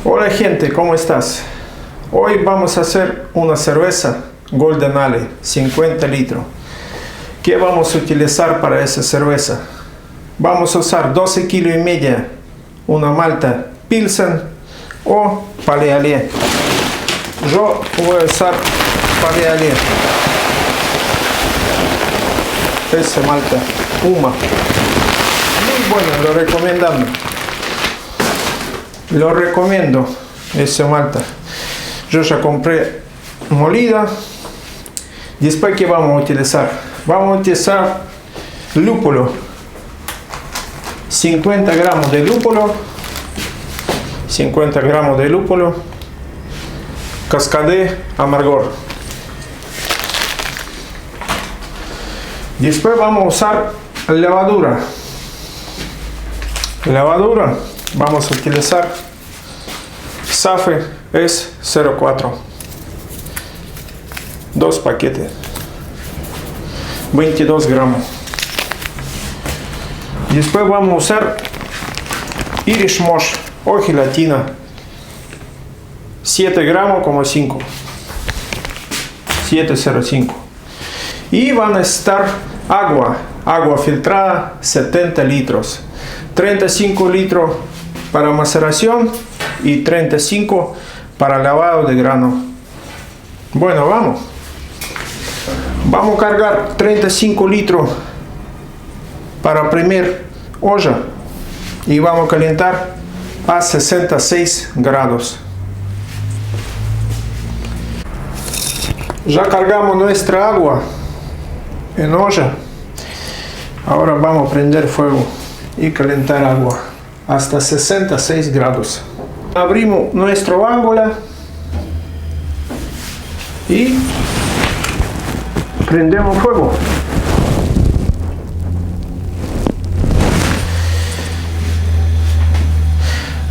Hola gente, ¿cómo estás? Hoy vamos a hacer una cerveza Golden Ale 50 litros. ¿Qué vamos a utilizar para esa cerveza? Vamos a usar 12 kilos y media una malta Pilsen o Palais Ale. Yo voy a usar Palais Ale. Esa malta Uma. Muy bueno, lo recomiendo esa malta. Yo ya compré molida. Después, ¿qué vamos a utilizar? Vamos a utilizar lúpulo, 50 gramos de lúpulo, 50 gramos de lúpulo, Cascade Amargor. Después vamos a usar levadura. Levadura, vamos a utilizar Safe es 04, 2 paquetes, 22 gramos. Después vamos a usar Irish Moss o gelatina, 7 gramos como 5, 705. Y van a estar agua filtrada 70 litros, 35 litros para maceración y 35 para lavado de grano. Bueno, vamos a cargar 35 litros para primer olla y vamos a calentar a 66 grados. Ya cargamos nuestra agua en olla. Ahora vamos a prender fuego y calentar agua hasta 66 grados. Abrimos nuestra válvula y prendemos fuego.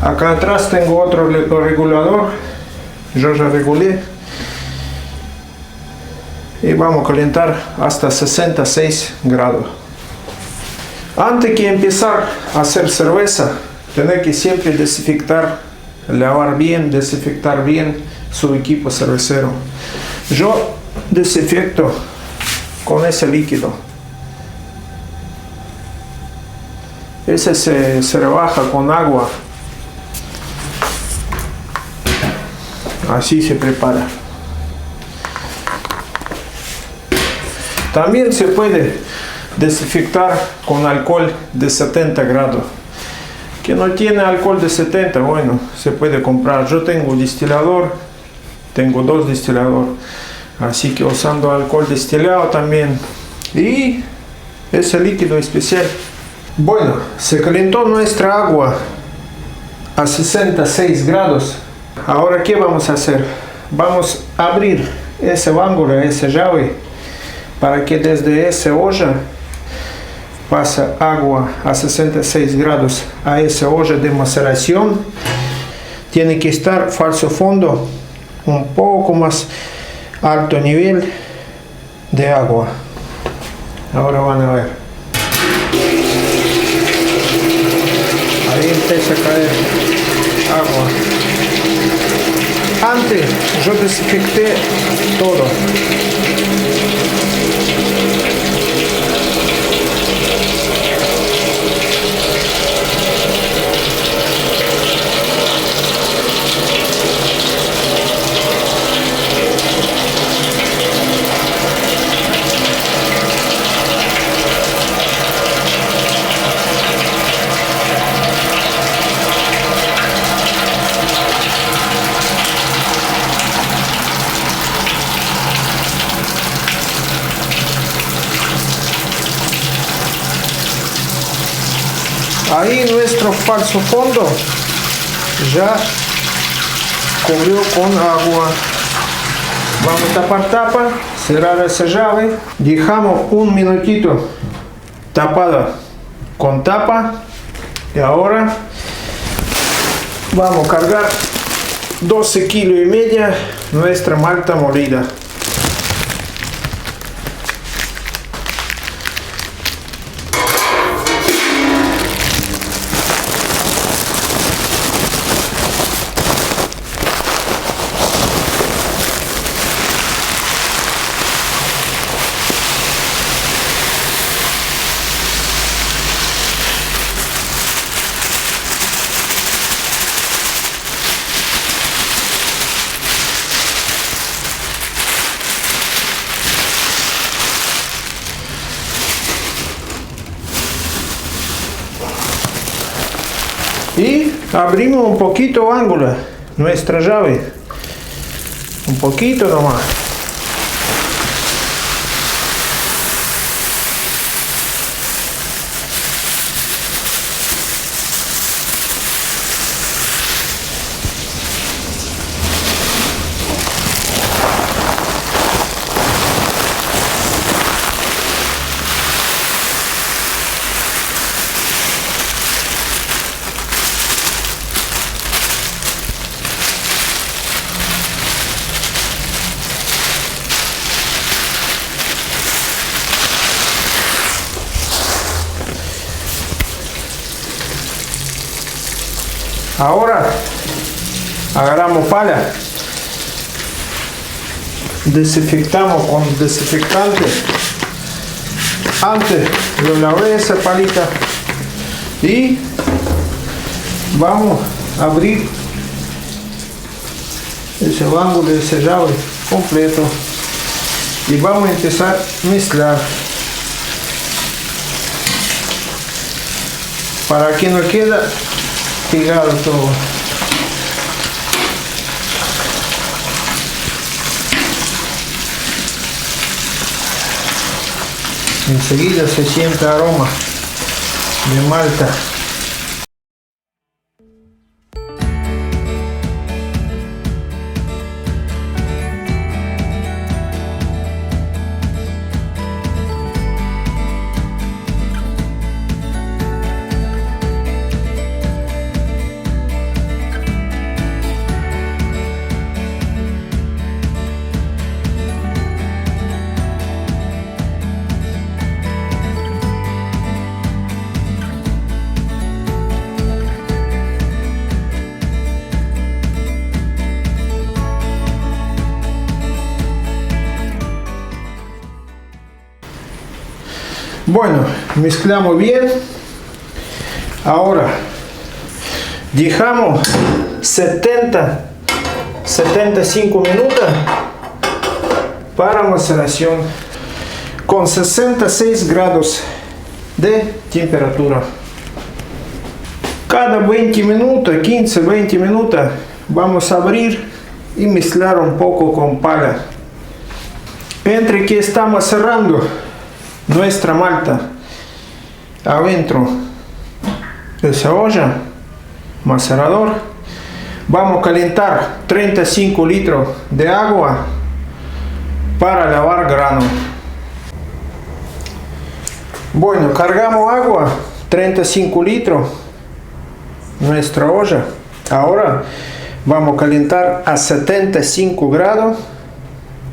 Acá atrás tengo otro regulador. Yo ya regulé. Y vamos a calentar hasta 66 grados. Antes de empezar a hacer cerveza, tener que siempre desinfectar, lavar bien, desinfectar bien su equipo cervecero. Yo desinfecto con ese líquido. Ese se rebaja con agua. Así se prepara. También se puede desinfectar con alcohol de 70 grados. Que no tiene alcohol de 70, bueno, se puede comprar. Yo tengo destilador, tengo 2 destiladores, así que usando alcohol destilado también. Y ese líquido especial. Bueno, se calentó nuestra agua a 66 grados. Ahora, ¿qué vamos a hacer? Vamos a abrir ese válvula, esa llave, para que desde esa olla pasa agua a 66 grados a esa olla de maceración. Tiene que estar falso fondo, un poco más alto nivel de agua. Ahora van a ver. Ahí empieza a caer agua. Antes yo desinfecté todo. Ahí nuestro falso fondo ya cubrió con agua. Vamos a tapar tapa, cerrar esa llave. Dejamos un minutito tapada con tapa. Y ahora vamos a cargar 12 kilos y media nuestra malta molida. Abrimos un poquito ángulo nuestra llave, un poquito nomás. Ahora agarramos pala, desinfectamos con desinfectante. Antes lo lavé esa palita y vamos a abrir ese ángulo de ese llave completo y vamos a empezar a mezclar para que no quede pegado todo. Enseguida se siente aroma de malta. Bueno, mezclamos bien. Ahora dejamos 75 minutos para maceración con 66 grados de temperatura. Cada 20 minutos, 15-20 minutos, vamos a abrir y mezclar un poco con pala. Entre que estamos cerrando nuestra malta adentro de esa olla macerador, vamos a calentar 35 litros de agua para lavar grano. Bueno, cargamos agua 35 litros nuestra olla. Ahora vamos a calentar a 75 grados.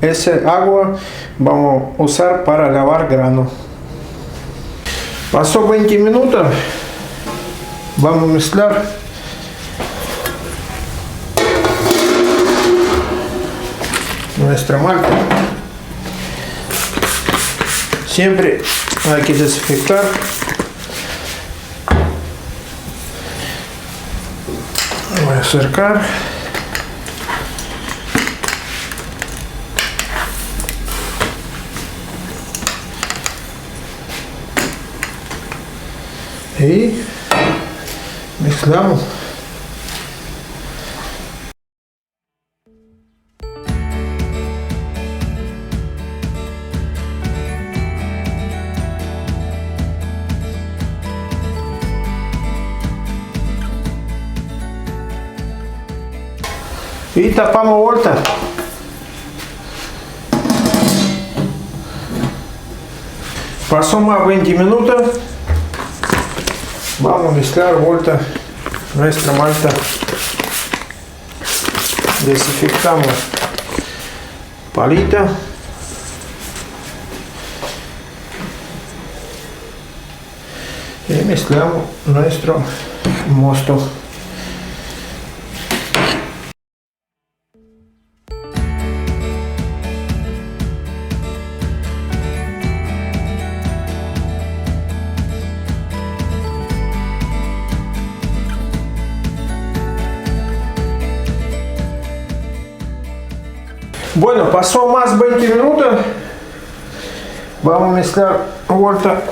Ese agua vamos a usar para lavar grano. Pasó 20 minutos. Vamos a mezclar. Nuestra malta. Siempre hay que desinfectar. Voy a acercar. Y mezclamos. Y tapamos vuelta. Pasó más 20 minutos. Vamos a mezclar vuelta nuestra malta. Desinfectamos palita. Y mezclamos nuestro mosto. Bueno, pasó más 20 minutos. Vamos a mezclar vuelta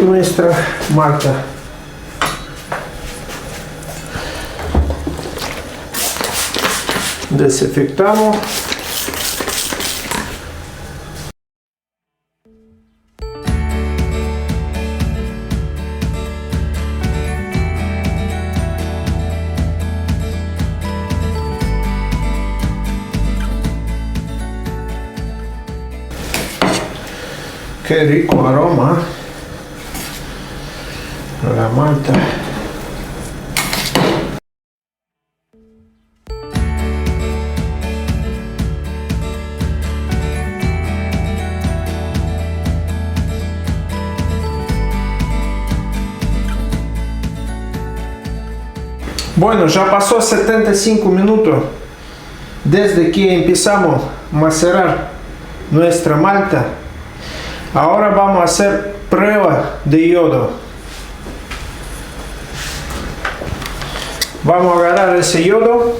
nuestra malta. Desinfectamos. Qué rico aroma la malta. Bueno, ya pasó 75 minutos desde que empezamos a macerar nuestra malta. Ahora vamos a hacer prueba de yodo. Vamos a agarrar ese yodo.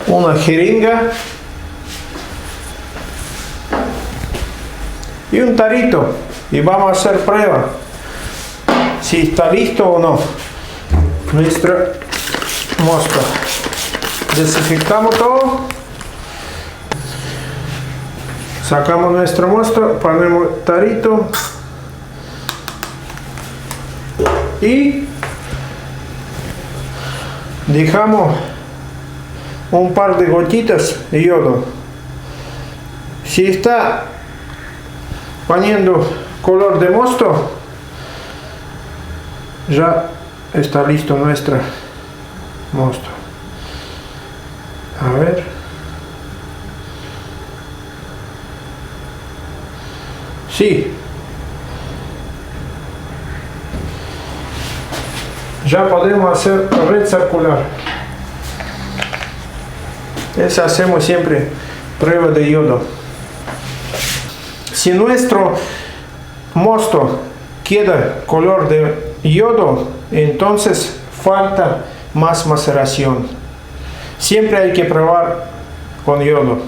Una jeringa. Y un tarito. Y vamos a hacer prueba. Si está listo o no. Nuestra mosto. Desinfectamos todo. Sacamos nuestra muestra, ponemos tarito y dejamos un par de gotitas de yodo. Si está poniendo color de mosto, ya está listo nuestra mosto. A ver. Sí. Ya podemos hacer red circular. Eso hacemos siempre prueba de yodo. Si nuestro mosto queda color de yodo, entonces falta más maceración. Siempre hay que probar con yodo.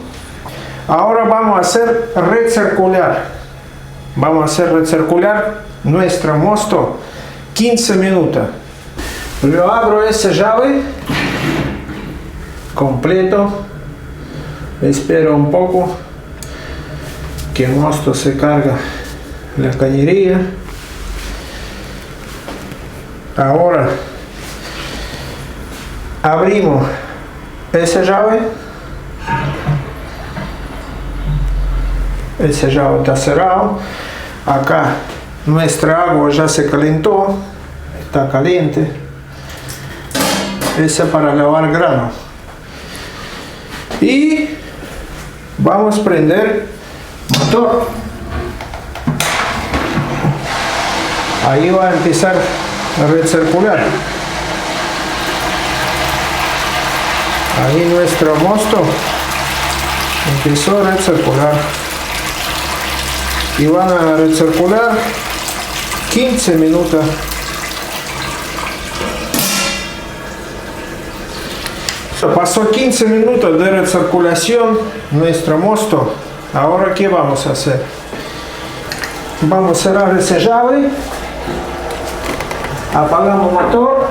Ahora vamos a hacer red circular. Vamos a hacer red circular nuestro mosto 15 minutos. Lo abro esa llave completo. Espero un poco que el mosto se carga la cañería. Ahora abrimos esa llave. Esa llave está cerrada. Acá nuestra agua ya se calentó, está caliente. Esa para lavar grano. Y vamos a prender motor. Ahí va a empezar la red circular. Ahí nuestro mosto empezó a recircular. Y van a recircular 15 minutos. Pasó 15 minutos de recirculación nuestro mosto. Ahora ¿qué vamos a hacer? Vamos a cerrar esa llave. Apagamos el motor.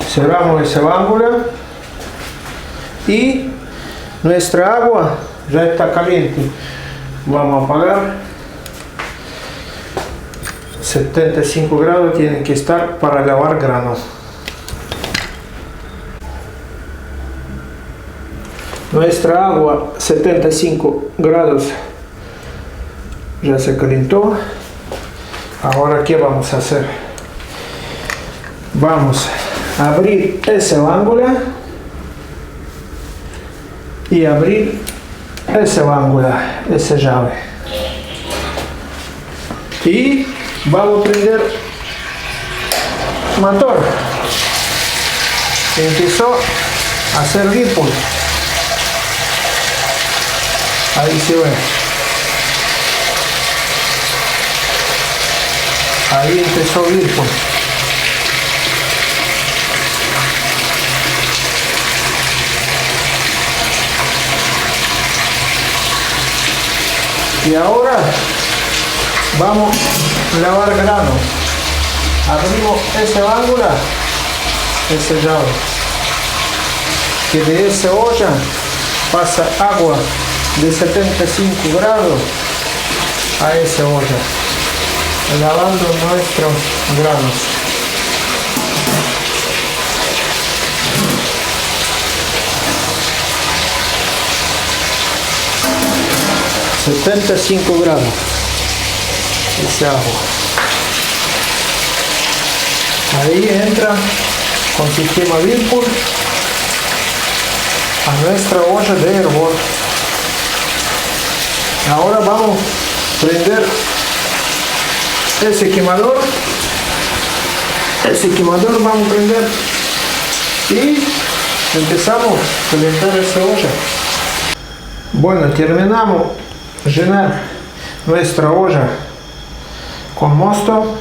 Cerramos esa válvula. Y nuestra agua ya está caliente. Vamos a apagar. 75 grados tienen que estar para lavar granos. Nuestra agua 75 grados ya se calentó. Ahora ¿qué vamos a hacer? Vamos a abrir esa válvula y abrir esa válvula, esa llave. Y vamos a prender el motor. Empezó a hacer ripple. Ahí se ve. Ahí empezó el ripple. Y ahora vamos lavar grano. Abrimos esa válvula, ese llave, que de esa olla pasa agua de 75 grados a esa olla, lavando nuestros granos. $75 grados ese agua. Ahí entra con sistema Whirlpool a nuestra olla de hervor. Ahora vamos a prender ese quemador. Ese quemador vamos a prender y empezamos a calentar esa olla. Bueno, terminamos de llenar nuestra olla con mosto.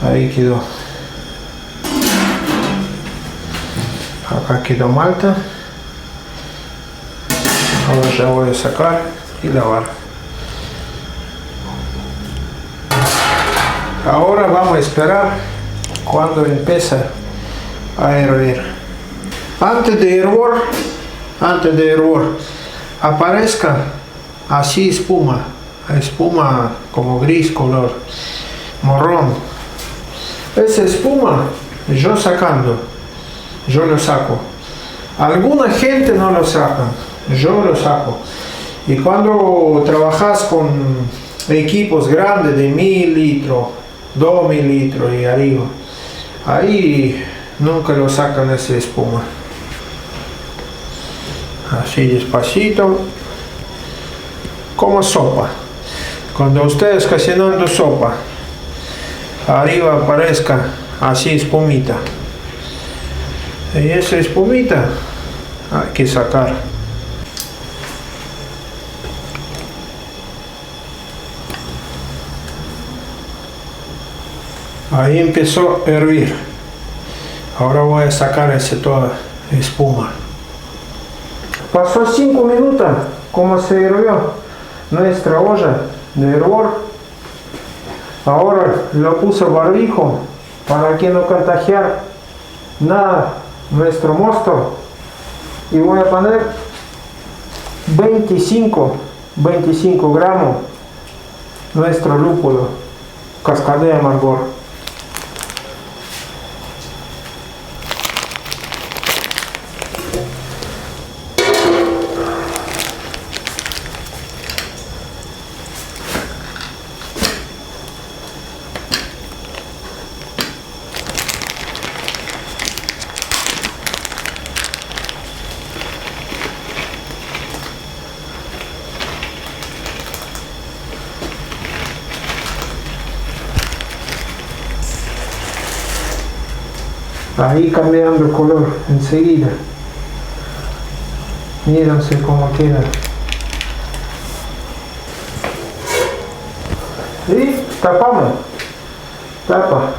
Ahí quedó. Acá quedó malta. Ahora ya voy a sacar y lavar. Ahora vamos a esperar cuando empieza a hervir. Antes de hervor, aparezca así espuma como gris color marrón. Esa espuma yo lo saco. Alguna gente no lo saca, yo lo saco. Y cuando trabajas con equipos grandes de 1000 litros, 2000 litros y arriba, ahí nunca lo sacan esa espuma. Así despacito, como sopa. Cuando ustedes cocinando sopa, arriba aparezca así espumita, y esa espumita hay que sacar. Ahí empezó a hervir. Ahora voy a sacar toda espuma. Pasó 5 minutos como se hirvió nuestra olla de hervor. Ahora lo puse barbijo para que no contagiar nada nuestro mosto, y voy a poner 25 gramos nuestro lúpulo Cascade Amargor. Ahí cambiando el color enseguida. Mírense cómo queda. Y tapamos. Tapa.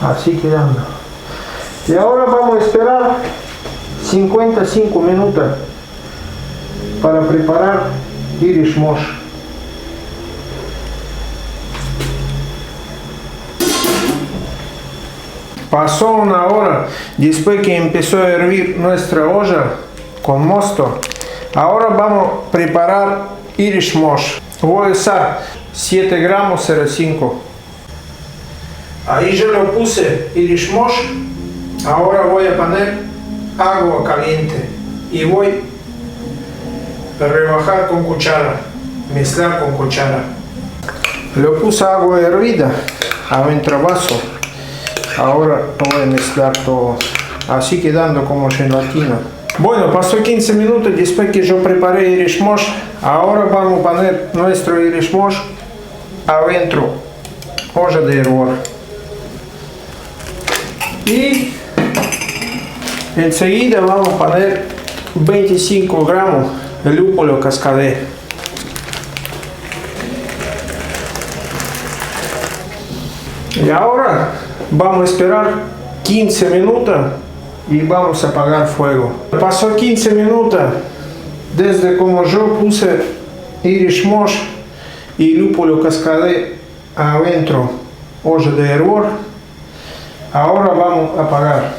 Así quedando. Y ahora vamos a esperar 55 minutos para preparar Irish mosh. Pasó una hora después que empezó a hervir nuestra olla con mosto. Ahora vamos a preparar Irish mosh. Voy a usar 7 gramos 0,5. Ahí yo lo puse Irish mosh. Ahora voy a poner agua caliente y voy a rebajar con cuchara, mezclar con cuchara. Lo puse agua hervida adentro del vaso. Ahora voy a mezclar todo, así quedando como gelatina. Bueno, pasó 15 minutos después que yo preparé Irish mosh. Ahora vamos a poner nuestro Irish mosh adentro olla de hervor. Y enseguida vamos a poner 25 gramos de lúpulo Cascade. Y ahora vamos a esperar 15 minutos y vamos a apagar fuego. Pasó 15 minutos desde como yo puse Irish Moss y lúpulo cascade adentro olla de hervor. Ahora vamos a apagar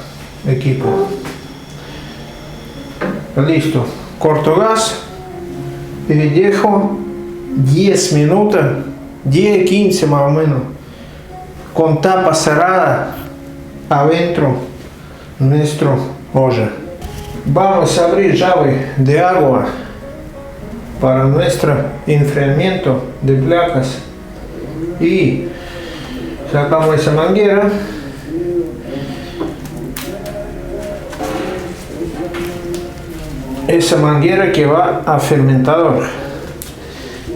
equipo. Listo, corto gas y dejo 10 minutos, 10-15 más o menos, con tapa cerrada adentro nuestro olla. Vamos a abrir llave de agua para nuestro enfriamiento de placas y sacamos esa manguera. Esa manguera que va al fermentador,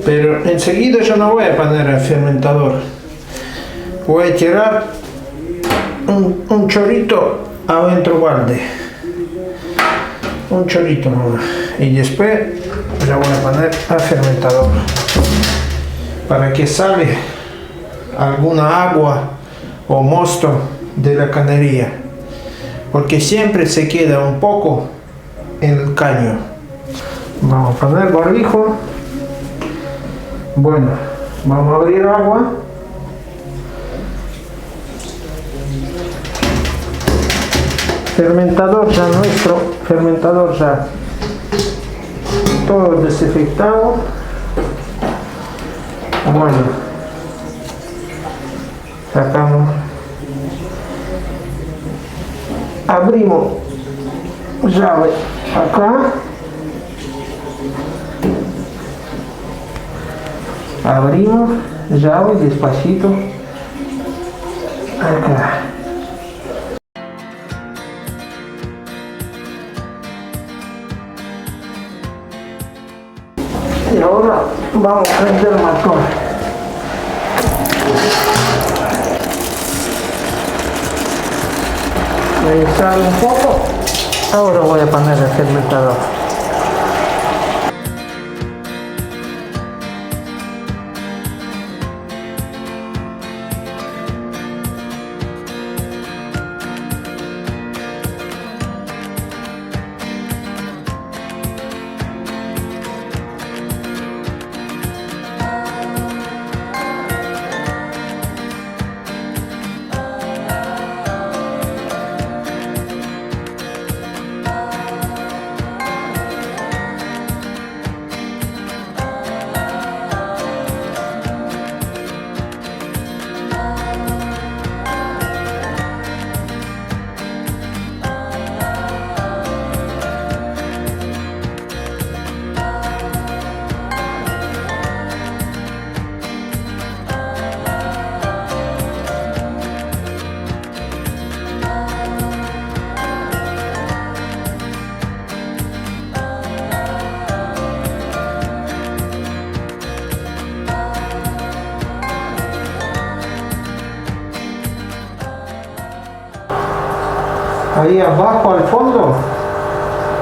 pero enseguida yo no voy a poner al fermentador, voy a tirar un chorrito adentro balde, un chorrito nomás, y después la voy a poner al fermentador para que sale alguna agua o mosto de la canería, porque siempre se queda un poco en el caño. Vamos a poner barbijo. Bueno, vamos a abrir agua. Fermentador ya, nuestro fermentador ya todo desinfectado. Bueno, sacamos, abrimos llave acá, abrimos llave despacito acá. Y ahora vamos a prender el motor. Voy a echar un poco. Ahora voy a poner el fermentador. Ahí abajo al fondo,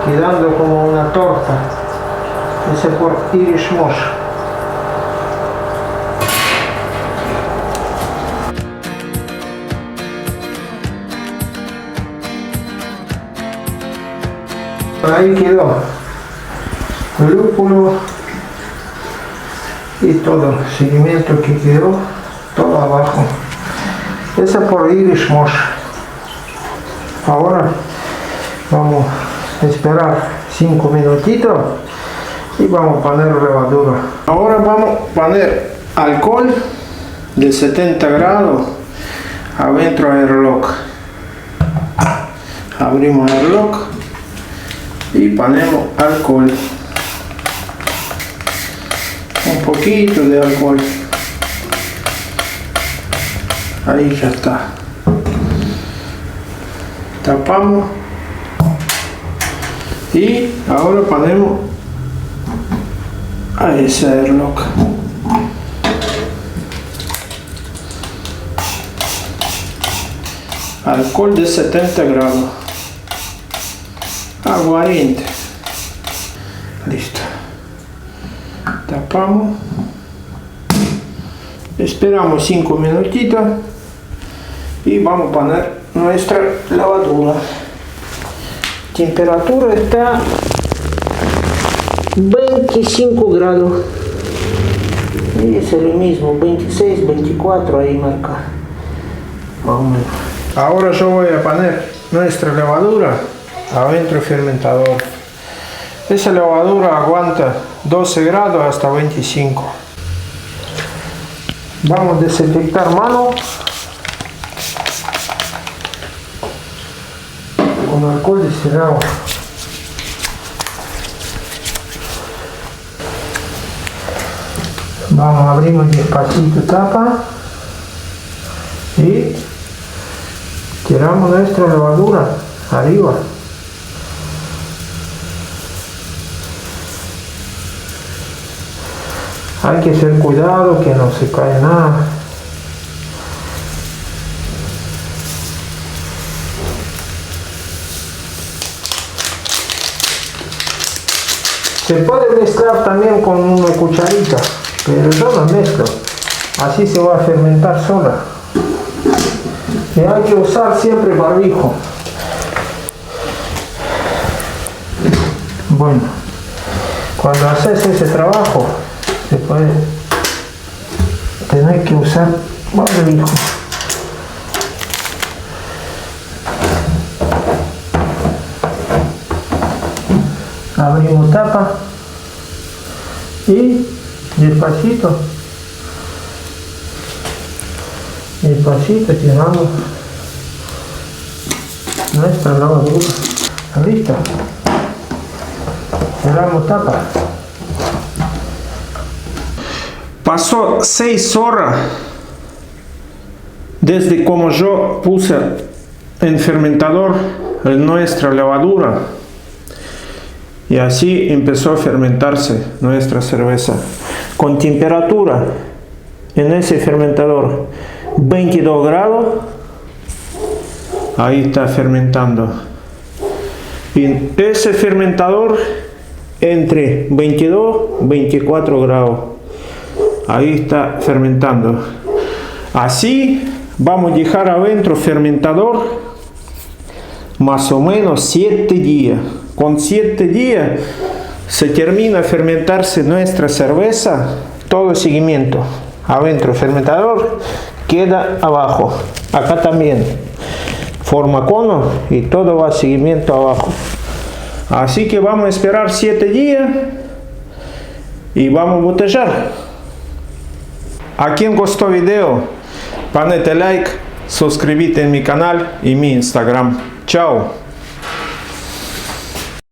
quedando como una torta, ese por Irish Moss. Ahí quedó el lúpulo y todo el seguimiento que quedó, todo abajo. Ese por Irish Moss. Ahora vamos a esperar 5 minutitos y vamos a poner levadura. Ahora vamos a poner alcohol de 70 grados adentro del reloj. Abrimos el reloj y ponemos alcohol, un poquito de alcohol. Ahí ya está. Tapamos y ahora ponemos a ese reloj. Alcohol de 70 grados, aguardiente. Listo. Tapamos, esperamos 5 minutitos y vamos a poner nuestra lavadura. Temperatura está 25 grados. Y es lo mismo, 26, 24 ahí marca. Vamos. Ahora yo voy a poner nuestra levadura adentro del fermentador. Esa levadura aguanta 12 grados hasta 25. Vamos a desinfectar mano con alcohol destilado. Vamos, abrimos despacito tapa y tiramos nuestra levadura arriba. Hay que hacer cuidado que no se cae nada. Se puede mezclar también con una cucharita, pero yo no mezclo, así se va a fermentar sola. Y hay que usar siempre barbijo. Bueno, cuando haces ese trabajo, se puede tener que usar barbijo. Abrimos tapa y despacito tiramos nuestra lavadura. Listo. Cerramos tapa. Pasó 6 horas desde como yo puse en fermentador nuestra levadura. Y así empezó a fermentarse nuestra cerveza. Con temperatura en ese fermentador 22 grados. Ahí está fermentando. Y ese fermentador entre 22 y 24 grados. Ahí está fermentando. Así vamos a dejar adentro fermentador más o menos 7 días. Con 7 días se termina de fermentarse nuestra cerveza. Todo el seguimiento adentro fermentador queda abajo. Acá también forma cono y todo va a seguimiento abajo. Así que vamos a esperar 7 días y vamos a botellar. A quien gustó el video, ponete like, suscríbete en mi canal y mi Instagram. Chao.